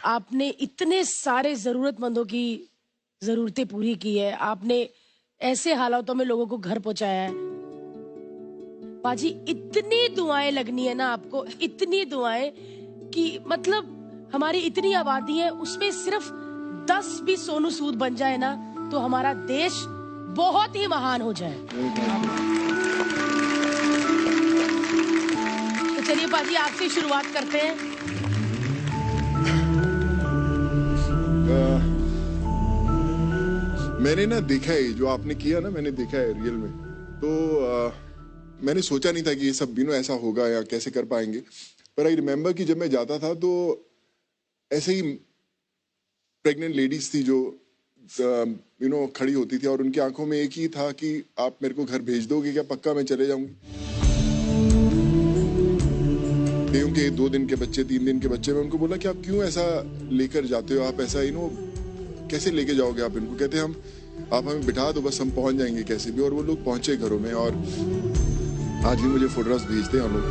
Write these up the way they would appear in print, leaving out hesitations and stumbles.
आपने इतने सारे जरूरतमंदों की जरूरतें पूरी की है, आपने ऐसे हालातों में लोगों को घर पहुंचाया है। बाजी इतनी दुआएं लगनी है ना आपको, इतनी दुआएं कि मतलब हमारी इतनी आबादी है, उसमें सिर्फ 10 भी सोनू सूद बन जाए ना तो हमारा देश बहुत ही महान हो जाए। तो चलिए बाजी आपसे शुरुआत करते हैं। मैंने ना देखा है जो आपने किया ना, मैंने देखा है रियल में। तो मैंने सोचा नहीं था कि ये सब ऐसा होगा या कैसे कर पाएंगे। पर आई रिमेम्बर कि जब मैं जाता था तो ऐसे ही प्रेग्नेंट लेडीज थी जो खड़ी होती थी और उनकी आंखों में एक ही था कि आप मेरे को घर भेज दोगे क्या, पक्का मैं चले जाऊंगी। क्योंकि 2 दिन के बच्चे, 3 दिन के बच्चे, मैं उनको बोला कि आप क्यों ऐसा लेकर जाते हो, आप ऐसा कैसे लेके जाओगे आप इनको। कहते हम आप हमें बिठा दो, बस हम पहुंच जाएंगे कैसे भी। और वो लोग पहुंचे घरों में और आज भी मुझे फोटोग्राफ्स भेजते हैं हम लोग।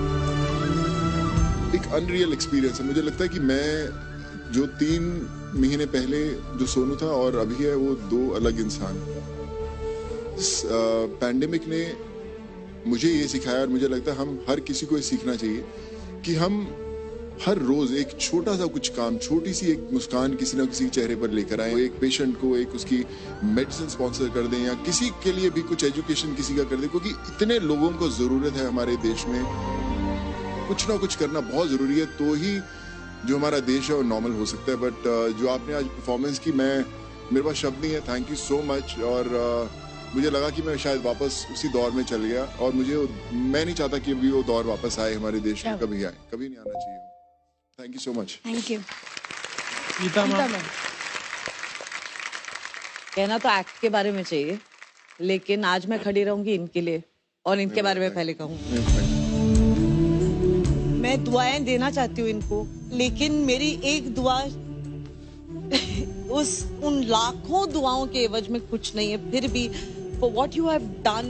एक अनरियल एक्सपीरियंस है। मुझे लगता है कि मैं जो 3 महीने पहले जो सोनू था और अभी है वो 2 अलग इंसान। पैंडेमिक ने मुझे ये सिखाया और मुझे लगता है हम हर किसी को ये सीखना चाहिए कि हम हर रोज एक छोटा सा कुछ काम, छोटी सी एक मुस्कान किसी ना किसी के चेहरे पर लेकर आए। एक पेशेंट को एक उसकी मेडिसिन स्पॉन्सर कर दें या किसी के लिए भी कुछ एजुकेशन किसी का कर दें, क्योंकि इतने लोगों को जरूरत है हमारे देश में। कुछ ना कुछ करना बहुत जरूरी है, तो ही जो हमारा देश है वो नॉर्मल हो सकता है। बट जो आपने आज परफॉर्मेंस की, मेरे पास शब्द नहीं है। Thank you so much. और मुझे लगा कि मैं शायद वापस उसी दौर में चल गया और मैं नहीं चाहता कि अभी वो दौर वापस आए हमारे देश में, कभी आए, कभी नहीं आना चाहिए। Thank you so much. Thank you. कहना तो एक्ट के बारे में चाहिए, लेकिन आज मैं खड़ी रहूंगी इनके लिए और इनके बारे में पहले कहूँ। मैं दुआएं देना चाहती हूँ इनको, लेकिन मेरी एक दुआ उन लाखों दुआओं के एवज में कुछ नहीं है। फिर भी for what you have done,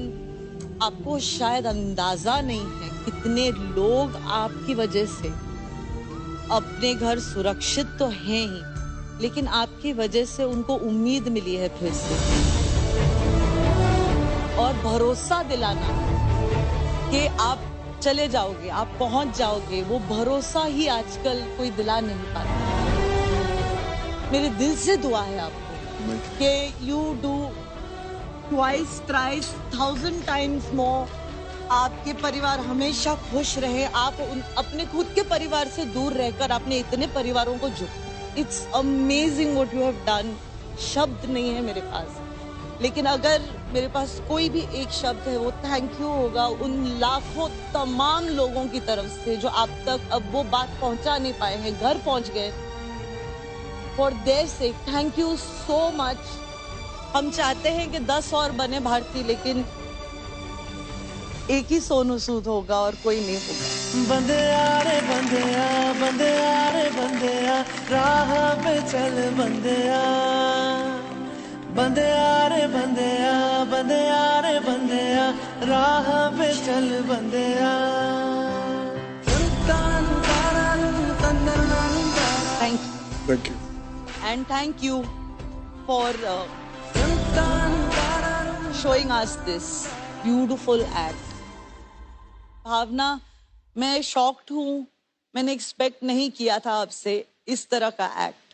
आपको शायद अंदाजा नहीं है कितने लोग आपकी वजह से अपने घर सुरक्षित तो हैं ही, लेकिन आपकी वजह से उनको उम्मीद मिली है फिर से। और भरोसा दिलाना कि आप चले जाओगे, आप पहुंच जाओगे, वो भरोसा ही आजकल कोई दिला नहीं पाता। मेरे दिल से दुआ है आपको कि you do twice, thrice, 1000 times more. आपके परिवार हमेशा खुश रहे। आप अपने खुद के परिवार से दूर रहकर आपने इतने परिवारों को it's amazing what you have done. शब्द नहीं है मेरे पास, लेकिन अगर मेरे पास कोई भी एक शब्द है वो थैंक यू होगा उन लाखों तमाम लोगों की तरफ से जो आप तक अब वो बात पहुंचा नहीं पाए हैं, घर पहुंच गए। For their sake thank you so much. हम चाहते हैं कि 10 और बने भारतीय, लेकिन एक ही सोनू सूद होगा और कोई नहीं होगा। बंदिया रे बंदिया, बंदिया रे बंदिया, राह पे चल बंदिया। बंदिया रे बंदिया, बंदिया रे बंदिया, राह पे चल बंदिया। Thank you. And thank you for showing us this beautiful act. भावना, मैं शॉक्ड हूँ। मैंने एक्सपेक्ट नहीं किया था आपसे इस तरह का act.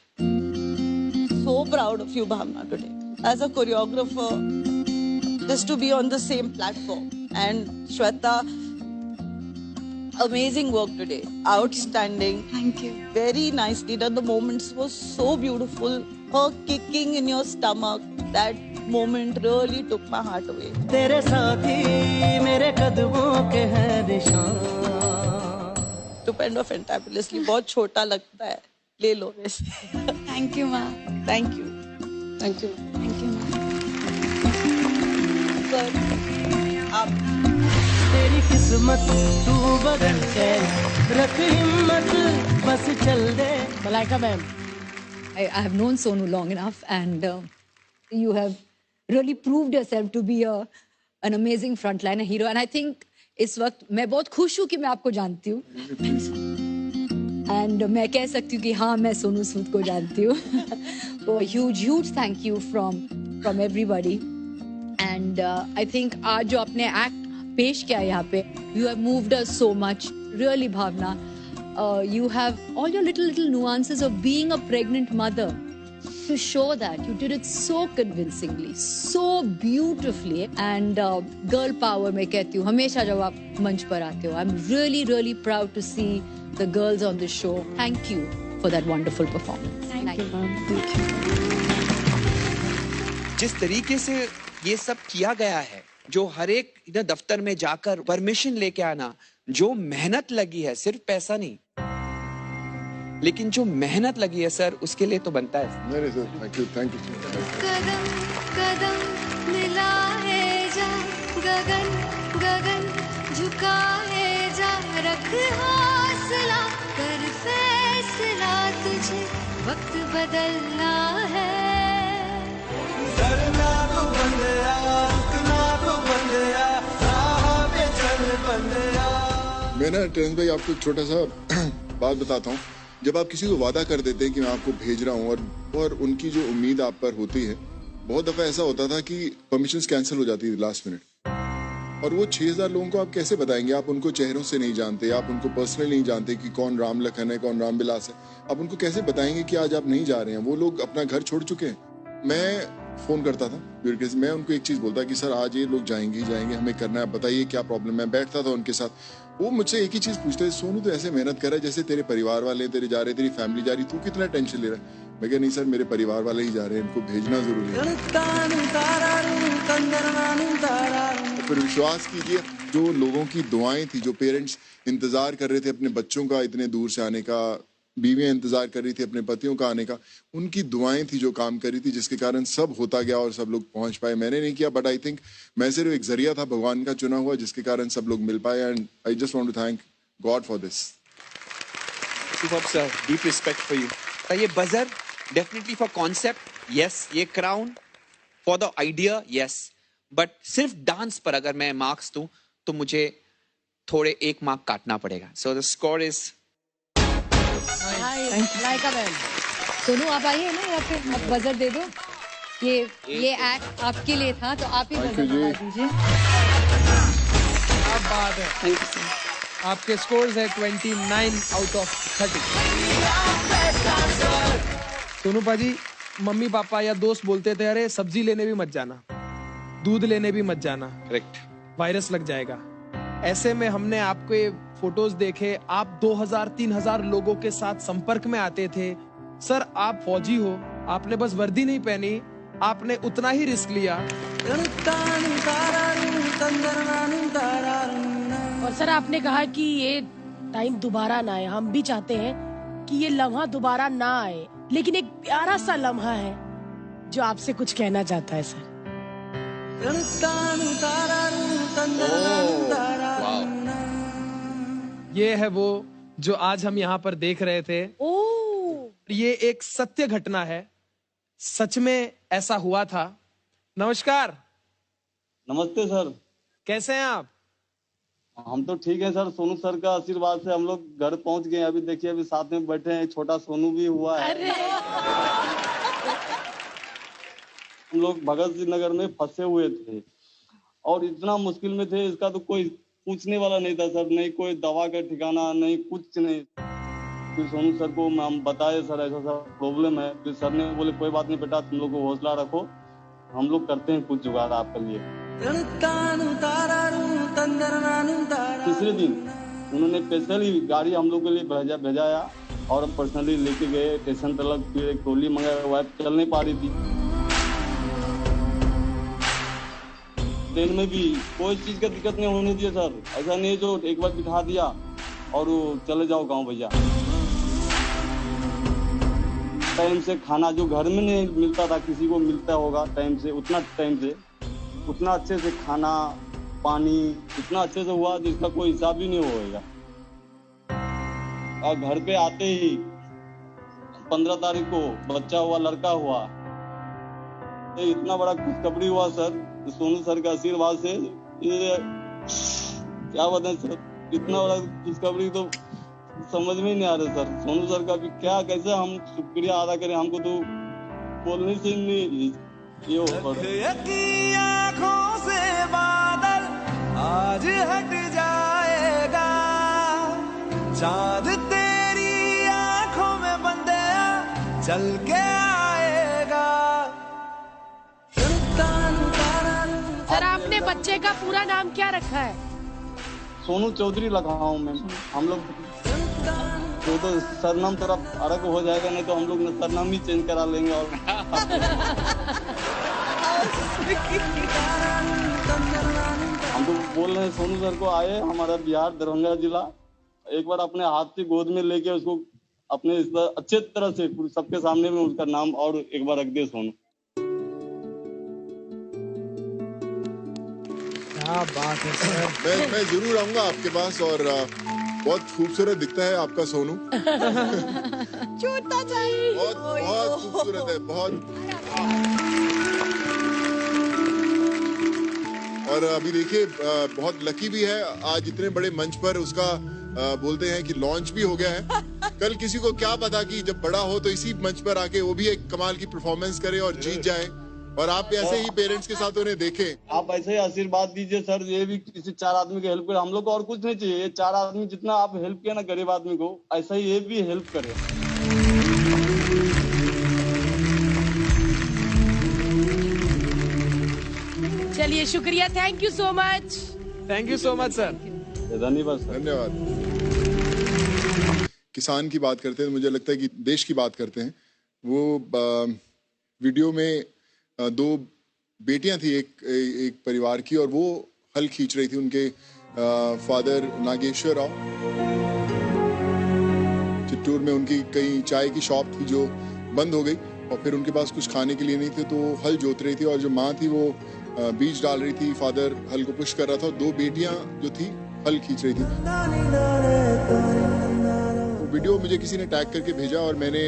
So proud of you, Bhavna, today. As a choreographer, just to be on the same platform. And Shweta, amazing work today. Outstanding. Thank you. Very nicely done. The moments were so beautiful. Her kicking in your stomach, that moment really took my heart away. तेरे साथी मेरे कदमों के हैं निशान। Stupendo, fantabulously. बहुत छोटा लगता है, ले लो वैसे। Thank you, माँ। Thank you. Thank you. Thank you, माँ। Sir, आप तेरी किस्मत तू बदल के रख हिम्मत, बस चल दे। Malaika ma'am, I have known Sonu long enough, and you have really proved yourself to be an amazing frontliner hero. And I think इस वक्त मैं बहुत खुश हूँ कि मैं आपको जानती हूँ। एंड मैं कह सकती हूँ कि हाँ मैं सोनू सूद को जानती हूँ. So a huge thank you from everybody. And I think आज जो आपने एक्ट पेश किया यहाँ पे, you have moved us so much. Really, Bhavna, you have all your little nuances of being a pregnant mother. To show that you did it so convincingly, so beautifully, and girl power मैं कहती हूँ हमेशा जब आप मंच पर आते हो. I'm really proud to see the girls on the show. Thank you for that wonderful performance. Thank you, ma'am. Thank you. जिस तरीके से ये सब किया गया है, जो हर एक दफ्तर में जाकर परमिशन लेके आना, जो मेहनत लगी है, सिर्फ पैसा नहीं, लेकिन जो मेहनत लगी है सर, उसके लिए तो बनता है. नहीं सर, थैंक यू कदम कदम मिलाए जा, गगन गगन झुकाए जा, रख हौसला कर फैसला, तुझे वक्त बदलना है. मैं ना टेंस भाई आपको एक छोटा सा बात बताता हूँ. जब आप किसी को वादा कर देते हैं कि मैं आपको भेज रहा हूँ और उनकी जो उम्मीद आप पर होती है, बहुत दफा ऐसा होता था कि परमिशंस कैंसिल हो जाती थी लास्ट मिनट. और वो 6000 लोगों को आप कैसे बताएंगे? आप उनको चेहरों से नहीं जानते, आप उनको पर्सनली नहीं जानते कि कौन राम लखन है, कौन राम विलास है. आप उनको कैसे बताएंगे कि आज आप नहीं जा रहे हैं? वो लोग अपना घर छोड़ चुके हैं. मैं फोन करता था, मैं उनको एक चीज बोलता कि सर आज ये लोग जाएंगे ही जाएंगे, हमें करना है, बताइए क्या प्रॉब्लम है. बैठता था उनके साथ, वो मुझसे एक ही चीज पूछते थे, सोनू तो ऐसे मेहनत कर रहा है जैसे तेरे परिवार वाले तेरे जा रहे, तेरी फैमिली जा रही, तू कितना टेंशन ले रहा है? मैं कहा नहीं सर, मेरे परिवार वाले ही जा रहे हैं, इनको भेजना जरूरी है. फिर विश्वास कीजिए, जो लोगों की दुआएं थी, जो पेरेंट्स इंतजार कर रहे थे अपने बच्चों का इतने दूर से आने का, बीवियां इंतजार कर रही थी अपने पतियों का आने का, उनकी दुआएं थी जो काम कर रही थी, जिसके कारण सब होता गया और सब लोग पहुंच पाए. मैंने नहीं किया, बट आई थिंक मैं सिर्फ एक जरिया था भगवान का चुना हुआ, जिसके कारण सब लोग मिल पाए. And I just want to thank God for this. Superb sir, deep respect for you. ये buzzer definitely for concept, yes. ये crown for the idea, yes. But सिर्फ डांस पर अगर मैं मार्क्स दूं तो मुझे थोड़े 1 मार्क काटना पड़ेगा. So the score is Sonu आप आइए ना यहाँ पे, आप बजर दे दो. ये एक्ट आपके लिए था, तो आप ही बजर बता दीजिए. क्या बात है. Thank you sir. आपके स्कोर्स है 29 आउट ऑफ 30. सोनू पाजी, मम्मी पापा या दोस्त बोलते थे अरे सब्जी लेने भी मत जाना, दूध लेने भी मत जाना, करेक्ट, वायरस लग जाएगा. ऐसे में हमने आपके फोटोज देखे, आप 2000-3000 लोगों के साथ संपर्क में आते थे. सर आप फौजी हो, आपने बस वर्दी नहीं पहनी, आपने उतना ही रिस्क लिया. और सर आपने कहा कि ये टाइम दोबारा ना आए. हम भी चाहते हैं कि ये लम्हा दोबारा ना आए, लेकिन एक प्यारा सा लम्हा है जो आपसे कुछ कहना चाहता है सर. ये है वो जो आज हम यहाँ पर देख रहे थे. ये एक सत्य घटना है, सच में ऐसा हुआ था. नमस्कार. नमस्ते सर. कैसे हैं आप? हम तो ठीक हैं सर. सोनू सर का आशीर्वाद से हम लोग घर पहुंच गए. अभी देखिए, अभी साथ में बैठे हैं, छोटा सोनू भी हुआ है. हम लोग भगत सिंह नगर में फंसे हुए थे और इतना मुश्किल में थे, इसका तो कोई पूछने वाला नहीं था सर. नहीं कोई दवा का ठिकाना, नहीं कुछ नहीं. फिर सोनू सर को हम बताए सर ऐसा सा प्रॉब्लम है. फिर सर ने बोले कोई बात नहीं बेटा, तुम लोग को हौसला रखो, हम लोग करते हैं कुछ जुगाड़ आपके लिए. तीसरे दिन उन्होंने स्पेशली गाड़ी हम लोग के लिए भेजाया और पर्सनली लेके गए स्टेशन तक. फिर एक ट्रॉली मंगाया, वाइफ चल नहीं पा रही थी. ट्रेन में भी कोई चीज का दिक्कत नहीं होने दिया सर. ऐसा नहीं जो एक बार बिठा दिया और चले जाओ गांव भैया. टाइम से खाना जो घर में नहीं मिलता था, किसी को मिलता होगा टाइम से, उतना अच्छे से खाना पानी इतना अच्छे से हुआ जिसका कोई हिसाब ही नहीं होएगा. और घर पे आते ही 15 तारीख को बच्चा हुआ, लड़का हुआ. तो इतना बड़ा खुशखबरी हुआ सर सोनू सर का आशीर्वाद से. ये क्या बताएं सर, इतना बड़ा खुशखबरी तो समझ में ही नहीं आ रहा सर। सोनू सर का भी क्या, कैसे हम शुक्रिया अदा करें, हमको तो बोलने से नहीं ये हो पा रहा। आँखों से बादल आज हट जाएगा, चांद तेरी आँखों में बंदया चल के आएगा। सर आपने बच्चे का पूरा नाम क्या रखा है? सोनू चौधरी लगा हूँ मैं। हम लोग तो सरनाम थोड़ा अलग हो जाएगा, नहीं तो हम लोग सरनाम ही चेंज करा लेंगे। और हम तो बोल रहे हैं सोनू सर को आए हमारा बिहार दरभंगा जिला, एक बार अपने हाथ से गोद में लेके उसको अपने अच्छे तरह से सबके सामने में उसका नाम और एक बार रख दे सोनू। क्या बात है सर। मैं जरूर आऊंगा आपके पास, और बहुत खूबसूरत दिखता है आपका सोनू। छोटा चाहिए, बहुत बहुत खूबसूरत है, बहुत। और अभी देखिए बहुत लकी भी है, आज इतने बड़े मंच पर उसका बोलते हैं कि लॉन्च भी हो गया है। कल किसी को क्या पता कि जब बड़ा हो तो इसी मंच पर आके वो भी एक कमाल की परफॉर्मेंस करे और जीत जाए, और आप ऐसे ही पेरेंट्स के साथ उन्हें देखें। आप ऐसे ही आशीर्वाद दीजिए सर, ये भी किसी 4 आदमी की हेल्प करे। हम लोग को और कुछ नहीं चाहिए, ये 4 आदमी जितना आप हेल्प किया ना गरीब आदमी को, ऐसा ही ये भी हेल्प करे। चलिए शुक्रिया, thank you so much. Thank you so much sir. धन्यवाद सर। धन्यवाद। किसान की बात करते हैं, मुझे लगता है कि देश की बात करते हैं। वो वीडियो में 2 बेटियां थी एक परिवार की, और वो हल खींच रही थी। उनके फादर नागेश्वर राव, चित्तूर में उनकी कहीं चाय की शॉप थी जो बंद हो गई, और फिर उनके पास कुछ खाने के लिए नहीं थे, तो वो हल जोत रही थी, और जो माँ थी वो बीज डाल रही थी, फादर हल को पुश कर रहा था, और 2 बेटियां जो थी हल खींच रही थी। तो वीडियो मुझे किसी ने टैग करके भेजा, और मैंने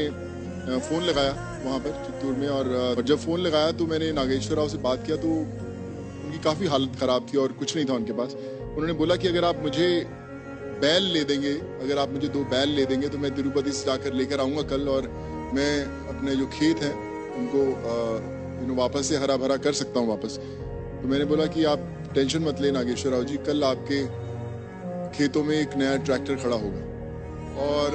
फोन लगाया वहाँ पर चित्तूर में, और जब फोन लगाया तो मैंने नागेश्वर राव से बात किया, तो उनकी काफ़ी हालत ख़राब थी और कुछ नहीं था उनके पास। उन्होंने बोला कि अगर आप मुझे बैल ले देंगे, अगर आप मुझे 2 बैल ले देंगे तो मैं तिरुपति से जाकर लेकर आऊँगा कल, और मैं अपने जो खेत हैं उनको वापस से हरा भरा कर सकता हूँ वापस। तो मैंने बोला कि आप टेंशन मत लें नागेश्वर राव जी, कल आपके खेतों में एक नया ट्रैक्टर खड़ा होगा। और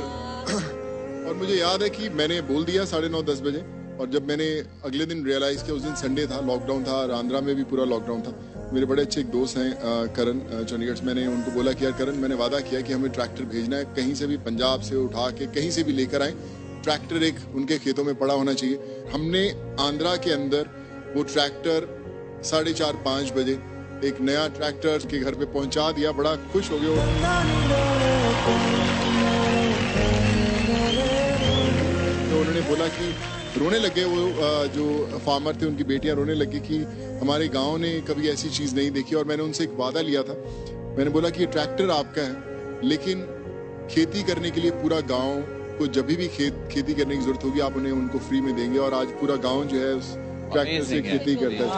मुझे याद है कि मैंने बोल दिया 9:30-10 बजे, और जब मैंने अगले दिन रियलाइज़ किया, उस दिन संडे था, लॉकडाउन था, और आंध्रा में भी पूरा लॉकडाउन था। मेरे बड़े अच्छे एक दोस्त हैं करण चंडीगढ़ से, मैंने उनको बोला कि यार करण, मैंने वादा किया कि हमें ट्रैक्टर भेजना है, कहीं से भी पंजाब से उठा के कहीं से भी लेकर आए, ट्रैक्टर एक उनके खेतों में पड़ा होना चाहिए। हमने आंध्रा के अंदर वो ट्रैक्टर 4:30-5 बजे एक नया ट्रैक्टर के घर पे पहुंचा दिया। बड़ा खुश हो गया। तो उन्होंने बोला कि रोने लगे, वो जो फार्मर थे उनकी बेटियां रोने लगी कि हमारे गांव ने कभी ऐसी चीज नहीं देखी। और मैंने उनसे एक वादा लिया था, मैंने बोला कि ये ट्रैक्टर आपका है, लेकिन खेती करने के लिए पूरा गांव को जब भी खेती करने की जरूरत होगी आप उन्हें उनको फ्री में देंगे। और आज पूरा गांव जो है उस ट्रैक्टर से खेती करता है।